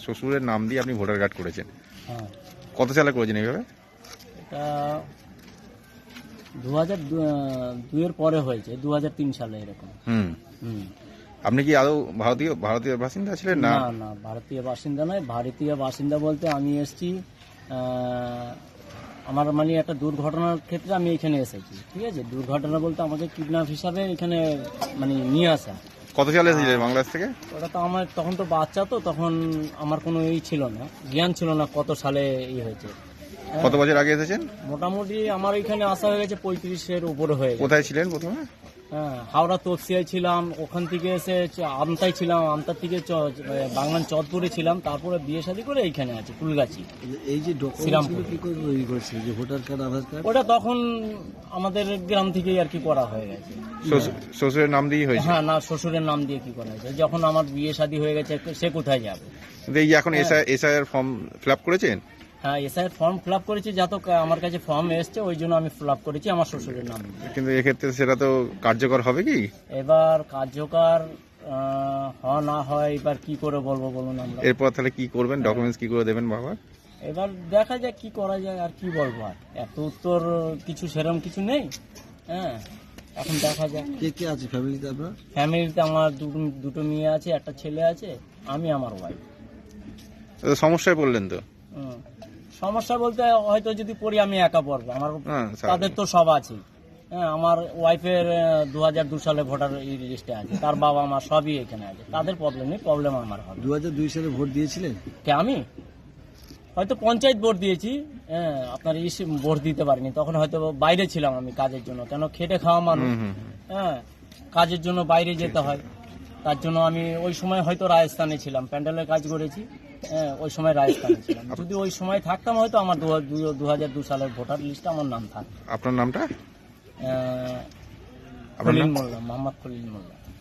শ্বশুরের নাম দিয়ে আপনি ভোটার কার্ড করেছেন, হ্যাঁ কত সালে করেছেন এইভাবে? এটা 2002 পরে হয়েছে, 2003 সালে এরকম। হুম। হুম। আপনি কি আদৌ ভারতীয় বাসিন্দা ছিলেন না? না না, ভারতীয় বাসিন্দা নয়। ভারতীয় বাসিন্দা বলতে আমি এসেছি আমার মানে একটা দুর্ঘটনার ক্ষেত্রে আমি এখানে এসেছি, ঠিক আছে। দুর্ঘটনা বলতে আমাকে কিডন্যাপ হিসাবে এখানে মানে নিয়ে আসা। কত সালে এসেছিলেন বাংলাদেশ থেকে? ওটা তো আমার তখন তো বাচ্চা, তো তখন আমার কোনো ছিল না, জ্ঞান ছিল না কত সালে হয়েছে। কত বছর আগে এসেছেন? মোটামুটি আমার এখানে আসা হয়ে গেছে 35-এর উপরে হয়ে গেছে। কোথায় ছিলেন প্রথমে? হ্যাঁ, হাওড়া তপসিয়ায় ছিলাম, ওখান থেকে এসে আমতায় ছিলাম, আমতার থেকে বাংলান চতপুরে ছিলাম, তারপরে বিয়ে শাদী করে এইখানে আছে কুলগাছি। এই যে ডকুমেন্টসগুলো কি করে তৈরি করছে, যে ভোটার কার্ড, আধার কার্ড? ওটা তখন আমাদের গ্রাম থেকেই আর কি করা হয়ে গেছে। শ্বশুরের নাম দিয়ে হয়েছে? হ্যাঁ, না শ্বশুরের নাম দিয়ে কি করা হয়েছে, যখন আমার বিয়ে শাদী হয়ে গেছে সে কোথায় যাবে? কিন্তু এই যে এখন এসআইআর ফর্ম ফিল আপ করেছেন? হ্যাঁ, এসআইয়ের ফর্ম ফিল আপ করেছি, যত আমার কাছে ফর্ম এসছে ওই জন্য আমি ফিল আপ করেছি আমার শ্বশুরের নাম দিয়ে। কিন্তু এক্ষেত্রে সেটা তো কার্যকর হবে কি? এবার কার্যকর না হয় এবার কি করে বলবো বলুন আমরা। এরপর তাহলে কি করবেন? ডকুমেন্টস কি করে দেবেন বাবা? এবার দেখা যাক কি করা যায়, আর কি বলবো, আর এত উত্তর কিছু সেরকম কিছু নেই। হ্যাঁ, এখন দেখা যাক। কে কে আছে ফ্যামিলিতে আপনার? ফ্যামিলিতে আমার দুটো মেয়ে আছে, একটা ছেলে আছে, আমি আমার ওয়াইফ। সমস্যায় পড়লেন তো? সমস্যা বলতে হয়তো যদি পড়ি আমি একা পড়বো, আমার হ্যাঁ, তাদের তো সব আছে। হ্যাঁ, আমার ওয়াইফের 2002 সালে ভোটার লিস্টে আছে, তার বাবা মা সবই এখানে আছে, তাদের প্রবলেম নেই, প্রবলেম আমার হবে। 2002 সালে ভোট দিয়েছিলেন? কে আমি? হয়তো পঞ্চায়েত ভোট দিয়েছি, হ্যাঁ, আপনার ভোট দিতে পারিনি, তখন হয়তো বাইরে ছিলাম আমি কাজের জন্য, কেন খেটে খাওয়া মানুষ। হ্যাঁ, কাজের জন্য বাইরে যেতে হয়, তার জন্য আমি ওই সময় হয়তো রাজস্থানে ছিলাম, প্যান্ডেলের কাজ করেছি। হ্যাঁ, ওই সময় রাজস্থানে ছিলাম, যদি ওই সময় থাকতাম হয়তো আমার 2002 সালের ভোটার লিস্টে আমার নাম থাকতো। আপনার নামটা? খলিল মোল্লা, মোহাম্মদ খলিল মোল্লা।